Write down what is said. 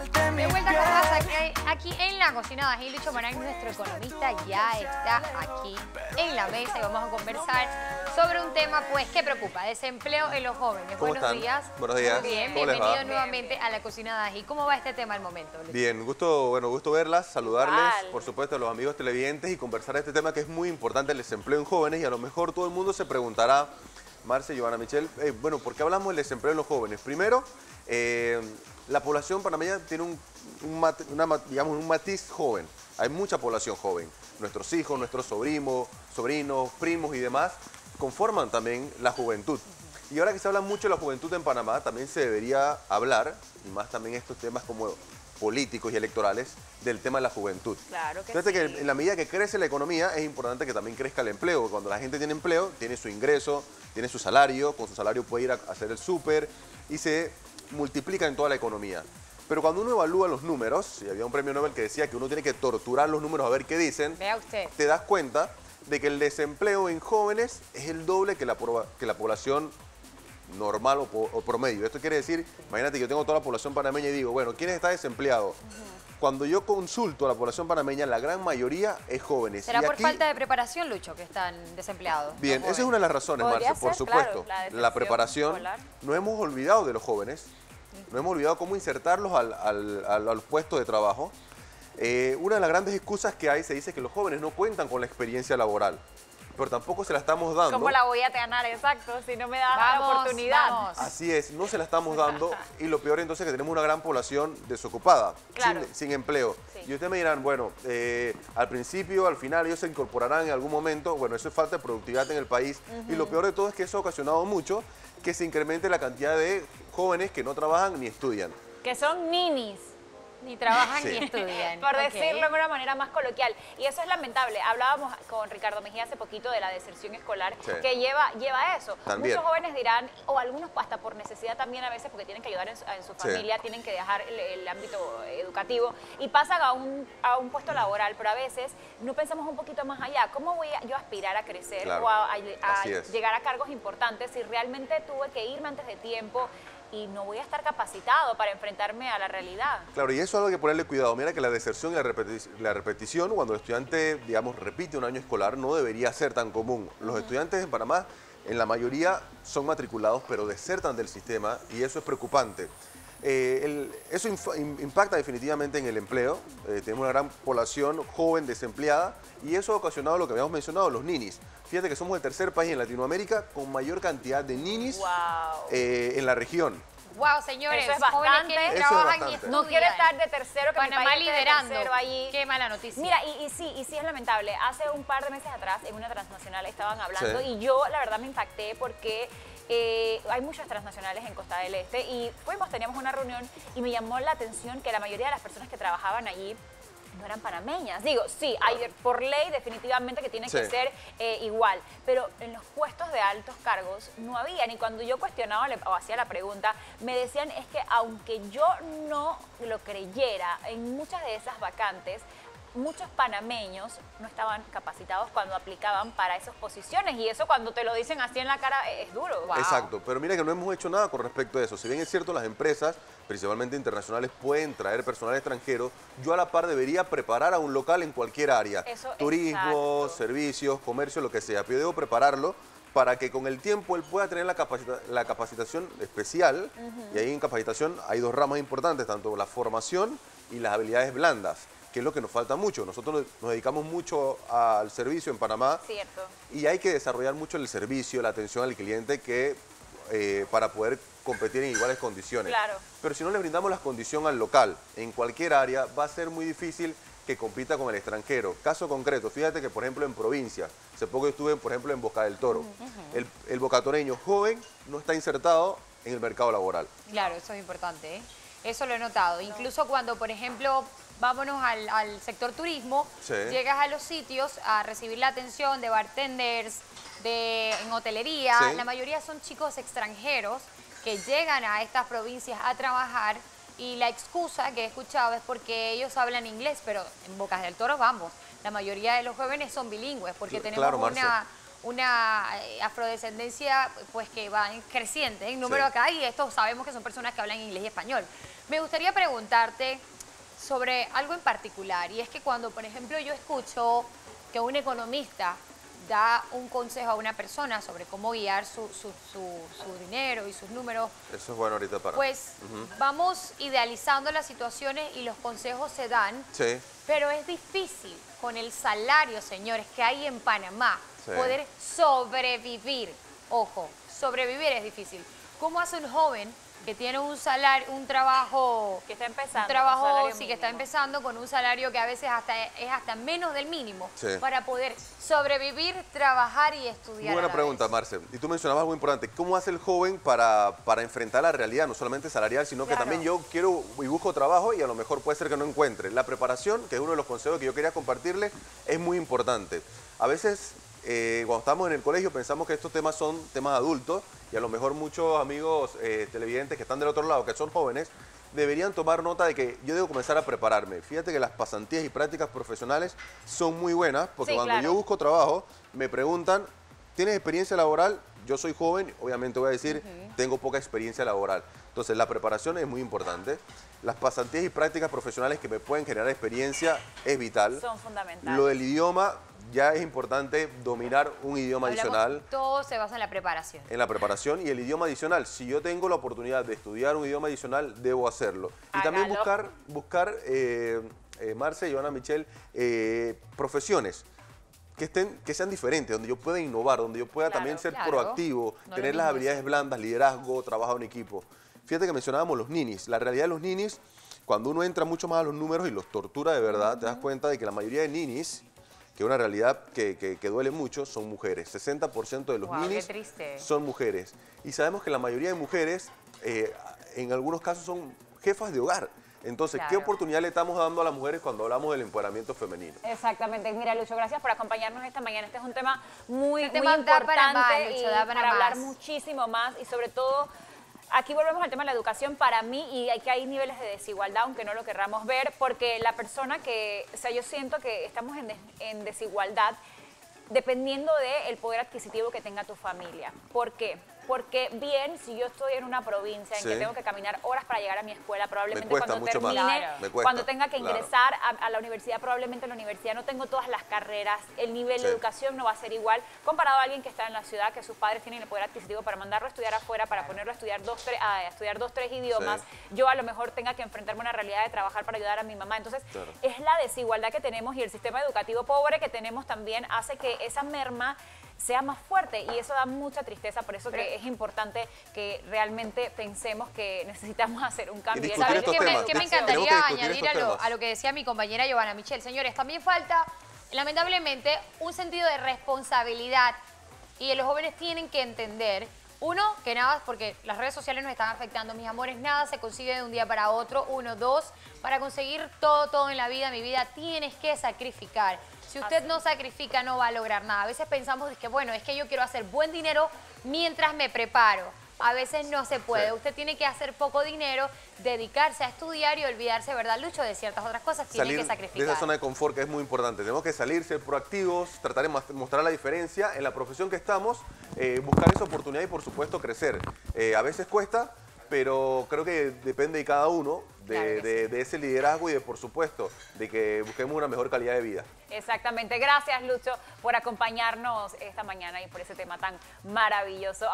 De vuelta con más aquí en la cocina de Ají. Lucho Marán, nuestro economista, ya está aquí en la mesa y vamos a conversar sobre un tema pues que preocupa, desempleo en los jóvenes. ¿Cómo Buenos están? días. Buenos días. Muy bien, ¿Cómo les va? bienvenido nuevamente a la cocina de Ají. ¿Cómo va este tema al momento, Lucho? Bien, gusto verlas, saludarles, Igual. por supuesto, a los amigos televidentes y conversar este tema que es muy importante, el desempleo en jóvenes, y a lo mejor todo el mundo se preguntará, Marce, Giovanna, Michelle, bueno, ¿por qué hablamos del desempleo en los jóvenes? Primero, la población panameña tiene un matiz joven. Hay mucha población joven. Nuestros hijos, nuestros sobrinos, primos y demás conforman también la juventud. Y ahora que se habla mucho de la juventud en Panamá, también se debería hablar, y más también estos temas como políticos y electorales, del tema de la juventud. Claro que Fíjate sí. que en la medida que crece la economía, es importante que también crezca el empleo. Cuando la gente tiene empleo, tiene su ingreso, tiene su salario, con su salario puede ir a hacer el súper y se multiplica en toda la economía. Pero cuando uno evalúa los números, y había un premio Nobel que decía que uno tiene que torturar los números a ver qué dicen, Vea usted. te das cuenta de que el desempleo en jóvenes es el doble que la población normal o promedio. Esto quiere decir, imagínate que yo tengo toda la población panameña y digo, bueno, ¿quién está desempleado? Cuando yo consulto a la población panameña, la gran mayoría es jóvenes. ¿Será Y por aquí, falta de preparación, Lucho, que están desempleados? bien, los esa es una de las razones, Podría Marce, por ser, supuesto. claro, la la deserción preparación. escolar. No hemos olvidado de los jóvenes, no hemos olvidado cómo insertarlos al puesto de trabajo. Una de las grandes excusas que hay, se dice que los jóvenes no cuentan con la experiencia laboral, pero tampoco se la estamos dando. ¿Cómo la voy a ganar? Exacto, si no me da la oportunidad. Vamos. Así es, no se la estamos dando y lo peor entonces es que tenemos una gran población desocupada, Claro. sin empleo. Sí. Y ustedes me dirán, bueno, al principio, al final ellos se incorporarán en algún momento. Bueno, eso es falta de productividad en el país y lo peor de todo es que eso ha ocasionado mucho que se incremente la cantidad de jóvenes que no trabajan ni estudian. Que son ninis, Ni trabajan Sí. ni estudian. por Ok. decirlo de una manera más coloquial. Y eso es lamentable. Hablábamos con Ricardo Mejía hace poquito de la deserción escolar, Sí. que lleva a eso. También. Muchos jóvenes dirán, o algunos hasta por necesidad también a veces, porque tienen que ayudar en su familia, tienen que dejar el ámbito educativo y pasan a un puesto laboral, pero a veces no pensamos un poquito más allá. ¿Cómo voy yo a aspirar a crecer Claro. o a Así es. llegar a cargos importantes si realmente tuve que irme antes de tiempo y no voy a estar capacitado para enfrentarme a la realidad? Claro, y eso es algo que ponerle cuidado. Mira que la deserción y la repetición, cuando el estudiante, digamos, repite un año escolar, no debería ser tan común. Los estudiantes en Panamá, en la mayoría, son matriculados, pero desertan del sistema y eso es preocupante. Eso impacta definitivamente en el empleo. Tenemos una gran población joven desempleada y eso ha ocasionado lo que habíamos mencionado, los ninis. Fíjate que somos el tercer país en Latinoamérica con mayor cantidad de ninis Wow. en la región. Wow, señores, Eso es jóvenes bastante. que ni Eso es trabajan ni bastante. estudian. No quiero estar de tercero, que mi Panamá país esté de liderando. tercero allí. Qué mala noticia. Mira, y sí es lamentable. Hace un par de meses atrás, en una transnacional estaban hablando Sí. y yo, la verdad, me impacté porque hay muchas transnacionales en Costa del Este y teníamos una reunión y me llamó la atención que la mayoría de las personas que trabajaban allí no eran panameñas. Digo, sí, hay por ley definitivamente que tiene que Sí. ser igual, pero en los puestos de altos cargos no habían. Y cuando yo cuestionaba o hacía la pregunta, me decían es que aunque yo no lo creyera, en muchas de esas vacantes, muchos panameños no estaban capacitados cuando aplicaban para esas posiciones. Y eso cuando te lo dicen así en la cara es duro. Wow. Exacto, pero mira que no hemos hecho nada con respecto a eso. Si bien es cierto, las empresas, principalmente internacionales, pueden traer personal extranjero, yo a la par debería preparar a un local en cualquier área. Eso, Turismo, exacto. servicios, comercio, lo que sea. Pero yo debo prepararlo para que con el tiempo él pueda tener la capacitación especial. Y ahí en capacitación hay dos ramas importantes, tanto la formación y las habilidades blandas, que es lo que nos falta mucho. Nosotros nos dedicamos mucho al servicio en Panamá. Cierto. Y hay que desarrollar mucho el servicio, la atención al cliente para poder competir en iguales condiciones. Claro. Pero si no le brindamos la condición al local, en cualquier área, va a ser muy difícil que compita con el extranjero. Caso concreto, fíjate que, por ejemplo, en provincia, hace poco estuve, por ejemplo, en Boca del Toro. El bocatoreño joven no está insertado en el mercado laboral. Claro, eso es importante, ¿eh? Eso lo he notado. Incluso cuando, por ejemplo, vámonos al sector turismo, Sí. llegas a los sitios a recibir la atención de bartenders, en hotelería, Sí. la mayoría son chicos extranjeros que llegan a estas provincias a trabajar y la excusa que he escuchado es porque ellos hablan inglés, pero en Bocas del Toro, vamos, la mayoría de los jóvenes son bilingües porque tenemos Claro, Marce. afrodescendencia pues que va creciente en número Sí. acá, y estos sabemos que son personas que hablan inglés y español. Me gustaría preguntarte sobre algo en particular, y es que cuando, por ejemplo, yo escucho que un economista da un consejo a una persona sobre cómo guiar su dinero y sus números, Eso es bueno ahorita para... pues vamos idealizando las situaciones y los consejos se dan, Sí. pero es difícil con el salario, señores, que hay en Panamá, Sí. poder sobrevivir. Ojo, sobrevivir es difícil. ¿Cómo hace un joven que tiene un salario, un trabajo... Que está empezando, Un con trabajo, salario sí, que está mínimo. empezando con un salario que a veces es hasta menos del mínimo, Sí. para poder sobrevivir, trabajar y estudiar. Muy buena a la pregunta, vez? Marce. Y tú mencionabas algo importante. ¿Cómo hace el joven para enfrentar la realidad, no solamente salarial, sino que Claro. también yo quiero y busco trabajo y a lo mejor puede ser que no encuentre? La preparación, que es uno de los consejos que yo quería compartirle, es muy importante. A veces, cuando estamos en el colegio, pensamos que estos temas son temas adultos y a lo mejor muchos amigos televidentes que están del otro lado, que son jóvenes, deberían tomar nota de que yo debo comenzar a prepararme. Fíjate que las pasantías y prácticas profesionales son muy buenas, porque Sí, cuando claro. yo busco trabajo, me preguntan, ¿tienes experiencia laboral? Yo soy joven, obviamente voy a decir, tengo poca experiencia laboral. Entonces, la preparación es muy importante. Las pasantías y prácticas profesionales que me pueden generar experiencia es vital. Son fundamentales. Lo del idioma, ya es importante dominar un idioma Hablamos, adicional todo se basa en la preparación. en la preparación, y el idioma adicional. Si yo tengo la oportunidad de estudiar un idioma adicional, debo hacerlo. Y también Hágalo. buscar Marce y Joana Michelle, profesiones que sean diferentes, donde yo pueda innovar, donde yo pueda Claro, también ser claro. proactivo, No tener lo las mismo habilidades eso. blandas, liderazgo, trabajo en equipo. Fíjate que mencionábamos los ninis. La realidad de los ninis, cuando uno entra mucho más a los números y los tortura de verdad, te das cuenta de que la mayoría de ninis, que es una realidad que duele mucho, son mujeres. 60% de los Guau, qué ninis triste. son mujeres. Y sabemos que la mayoría de mujeres, en algunos casos, son jefas de hogar. Entonces, ¿qué Claro. oportunidad le estamos dando a las mujeres cuando hablamos del empoderamiento femenino? Exactamente. Mira, Lucho, gracias por acompañarnos esta mañana. Este es un tema muy, Este muy tema da para importante más, y Lucho, da para hablar más. muchísimo más, y sobre todo, aquí volvemos al tema de la educación para mí, y que hay niveles de desigualdad, aunque no lo querramos ver, porque la persona que, o sea, yo siento que estamos en desigualdad dependiendo del poder adquisitivo que tenga tu familia. ¿Por qué? Porque bien, si yo estoy en una provincia en Sí. que tengo que caminar horas para llegar a mi escuela, probablemente cuesta cuando mucho más. termine, Claro. Me cuesta, cuando tenga que claro. ingresar a la universidad, probablemente en la universidad no tengo todas las carreras, el nivel de Sí. educación no va a ser igual comparado a alguien que está en la ciudad, que sus padres tienen el poder adquisitivo para mandarlo a estudiar afuera, para ponerlo a estudiar dos, tres idiomas. Sí. Yo a lo mejor tenga que enfrentarme a una realidad de trabajar para ayudar a mi mamá. Entonces, Claro. es la desigualdad que tenemos, y el sistema educativo pobre que tenemos también hace que esa merma sea más fuerte, y eso da mucha tristeza. Por eso que es importante que realmente pensemos que necesitamos hacer un cambio. Y Y discutir ¿Sabes estos qué me, temas. qué me Tenemos que encantaría discutir añadir estos temas. a lo que decía mi compañera Giovanna Michelle? Señores, también falta, lamentablemente, un sentido de responsabilidad, y los jóvenes tienen que entender, uno, que nada, porque las redes sociales nos están afectando, mis amores, nada se consigue de un día para otro. Uno, dos, para conseguir todo en la vida, mi vida, tienes que sacrificar. Si usted no sacrifica, no va a lograr nada. A veces pensamos que, bueno, es que yo quiero hacer buen dinero mientras me preparo. A veces no se puede. Sí. Usted tiene que hacer poco dinero, dedicarse a estudiar y olvidarse, ¿verdad, Lucho?, de ciertas otras cosas. Tiene Salir que de sacrificar. esa zona de confort, que es muy importante. Tenemos que salir, ser proactivos, tratar de mostrar la diferencia en la profesión que estamos, buscar esa oportunidad y, por supuesto, crecer. A veces cuesta, pero creo que depende de cada uno, Claro que de ese liderazgo y de, por supuesto, de que busquemos una mejor calidad de vida. Exactamente. Gracias, Lucho, por acompañarnos esta mañana y por ese tema tan maravilloso.